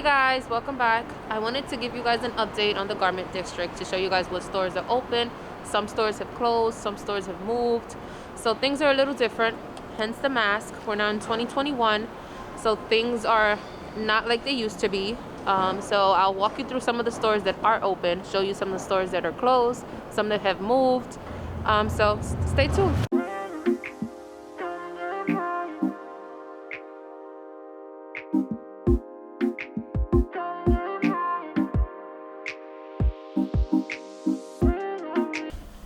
Hey guys, welcome back. I wanted to give you guys an update on the garment district to show you guys what stores are open. Some stores have closed, some stores have moved. So things are a little different, hence the mask. We're now in 2021, so things are not like they used to be. So I'll walk you through some of the stores that are open, show you some of the stores that are closed, some that have moved. So stay tuned.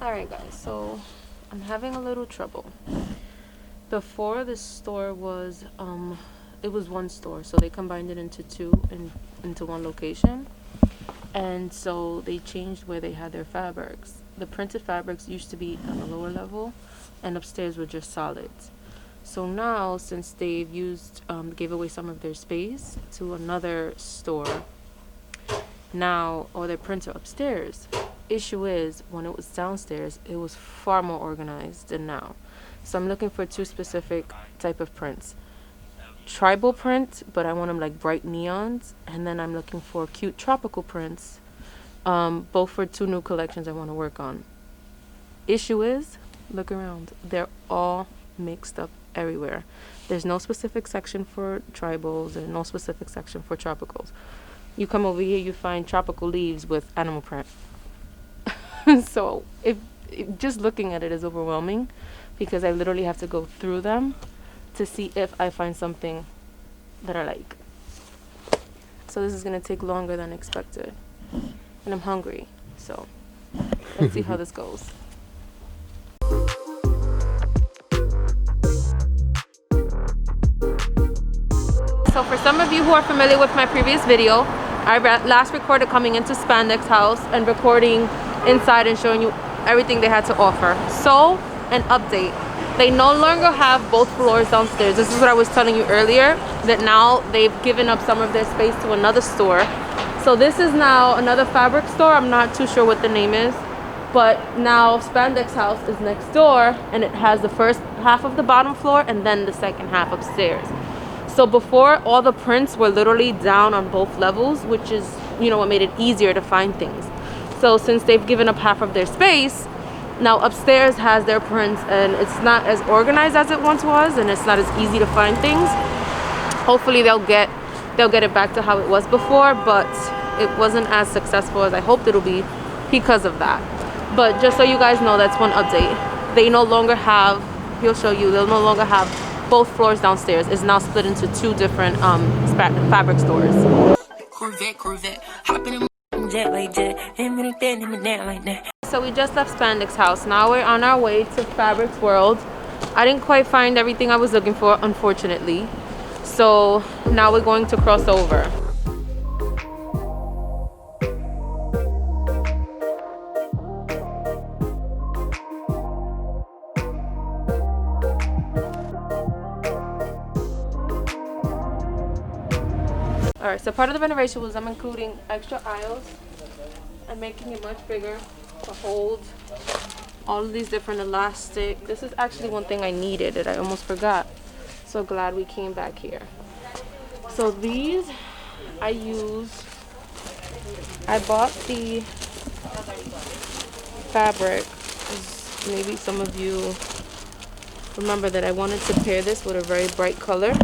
Alright guys, so I'm having a little trouble. Before, this store was it was one store, so they combined it into two and into one location. And so they changed where they had their fabrics. The printed fabrics used to be on the lower level, and upstairs were just solids. So now, since they've gave away some of their space to another store, now all their prints are upstairs. Issue is, when it was downstairs, it was far more organized than now. So I'm looking for two specific type of prints. Tribal print, but I want them like bright neons, and then I'm looking for cute tropical prints, both for two new collections I want to work on. Issue is, look around, they're all mixed up everywhere. There's no specific section for tribals and no specific section for tropicals. You come over here, you find tropical leaves with animal print. So just looking at it is overwhelming, because I literally have to go through them to see if I find something that I like. So this is going to take longer than expected. And I'm hungry. So let's see how this goes. So for some of you who are familiar with my previous video, I last recorded coming into Spandex House and recording inside and showing you everything they had to offer. So, an update. They no longer have both floors downstairs. This is what I was telling you earlier, that now they've given up some of their space to another store. So this is now another fabric store. I'm not too sure what the name is, but now Spandex House is next door, and it has the first half of the bottom floor and then the second half upstairs. So before, all the prints were literally down on both levels, which is, what made it easier to find things. So since they've given up half of their space, now upstairs has their prints, and it's not as organized as it once was, and it's not as easy to find things. Hopefully they'll get it back to how it was before, but it wasn't as successful as I hoped it'll be because of that. But just so you guys know, that's one update. They no longer have, he'll show you, they'll no longer have both floors downstairs. It's now split into two different fabric stores. Corvette, hopping in jet like jet, like that. So we just left Spandex House. Now we're on our way to Fabrics World. I didn't quite find everything I was looking for, unfortunately. So now we're going to cross over. Alright, so part of the renovation was I'm including extra aisles and making it much bigger to hold all of these different elastic. This is actually one thing I needed that I almost forgot. So glad we came back here. So these I bought the fabric. Maybe some of you remember that I wanted to pair this with a very bright color.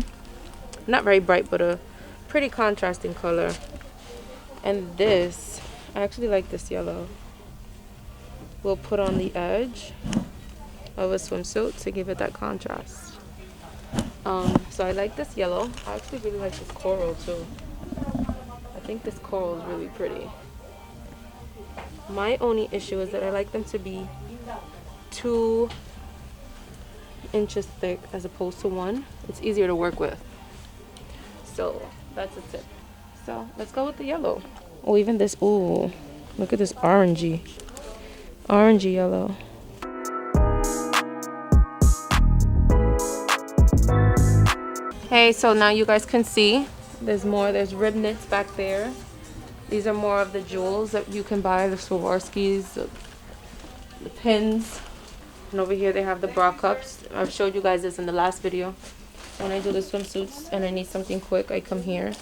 Not very bright, but a pretty contrasting color. And this, I actually like this yellow. We'll put on the edge of a swimsuit to give it that contrast. So I like this yellow. I actually really like this coral too. I think this coral is really pretty. My only issue is that I like them to be 2 inches thick as opposed to 1. It's easier to work with. So that's a tip. So let's go with the yellow. Oh, even this, ooh, look at this orangey yellow. Hey, so now you guys can see there's rib knits back there. These are more of the jewels that you can buy, the Swarovskis, the pins. And over here they have the bra cups. I've showed you guys this in the last video. When I do the swimsuits and I need something quick, I come here.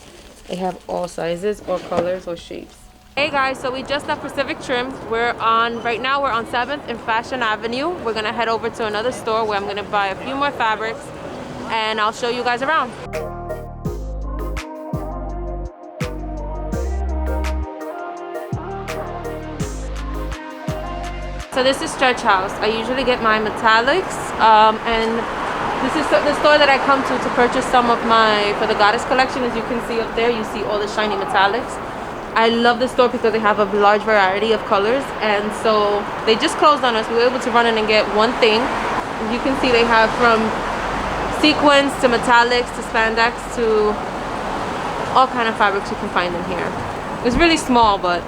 They have all sizes or colors or shapes. Hey guys, so we just left Pacific Trim. Right now we're on 7th and Fashion Avenue. We're gonna head over to another store where I'm gonna buy a few more fabrics and I'll show you guys around. So this is Stretch House. I usually get my metallics and this is the store that I come to purchase some of for the Goddess collection. As you can see up there, you see all the shiny metallics. I love this store because they have a large variety of colors, and so they just closed on us. We were able to run in and get one thing. You can see they have from sequins to metallics to spandex to all kind of fabrics you can find in here. It's really small, but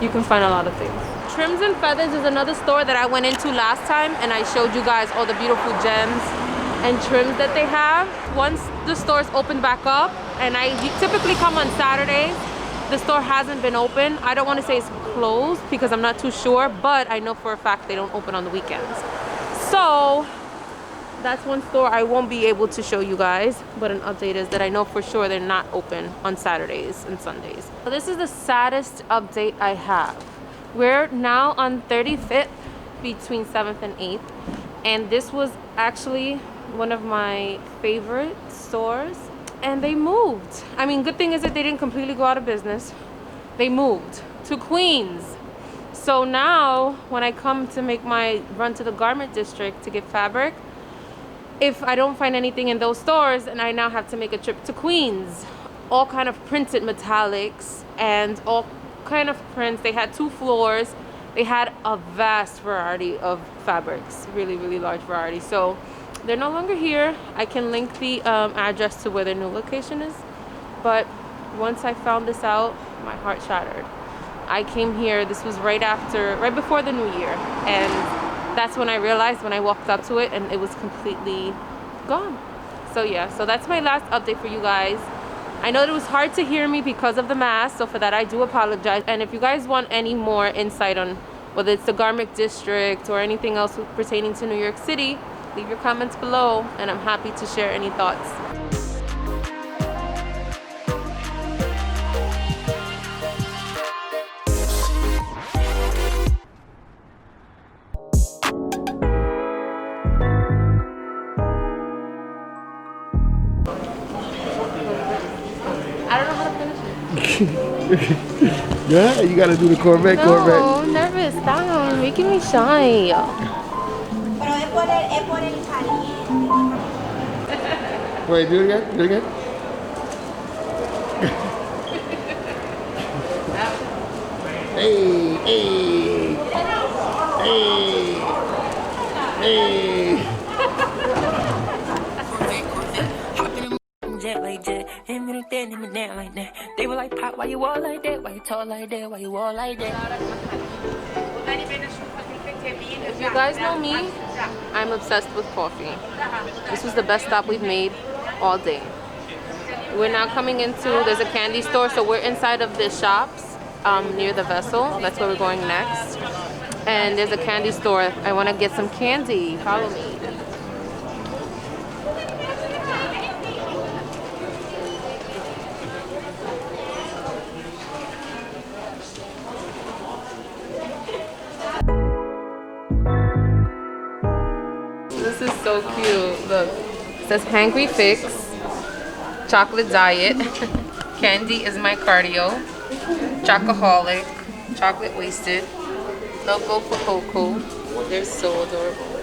you can find a lot of things. Trims and Feathers is another store that I went into last time, and I showed you guys all the beautiful gems and trims that they have. Once the stores open back up, and I typically come on Saturdays, the store hasn't been open. I don't want to say it's closed because I'm not too sure, but I know for a fact they don't open on the weekends. So that's one store I won't be able to show you guys, but an update is that I know for sure they're not open on Saturdays and Sundays. So this is the saddest update I have. We're now on 35th between 7th and 8th, and this was actually one of my favorite stores, and they moved. I mean, good thing is that they didn't completely go out of business. They moved to Queens. So now when I come to make my run to the garment district to get fabric, if I don't find anything in those stores, and I now have to make a trip to Queens, all kind of printed metallics and all kind of prints. They had 2 floors. They had a vast variety of fabrics, really large variety. So they're no longer here. I can link the address to where their new location is, but once I found this out, my heart shattered. I came here, this was right before the new year, and that's when I realized when I walked up to it, and it was completely gone. So yeah, so that's my last update for you guys. I know that it was hard to hear me because of the mask, so for that I do apologize. And if you guys want any more insight on whether it's the garment district or anything else pertaining to New York City, leave your comments below and I'm happy to share any thoughts. I don't know how to finish it. Yeah, you gotta do the Corvette. No, I'm nervous. Stop making me shy. Wait, do it again. Do it again. Hey, hey, hey, hey. They were like, Pop, why you all like that? Why you tall like that? Why you all like that? If you guys know me, I'm obsessed with coffee. This was the best stop we've made all day. We're now coming there's a candy store, so we're inside of the shops near the vessel. That's where we're going next. And there's a candy store. I want to get some candy. Follow me. This is so cute. Look, it says Hangry Fix, Chocolate Diet, Candy is my cardio, Chocoholic, Chocolate Wasted, Loco for Cocoa. They're so adorable.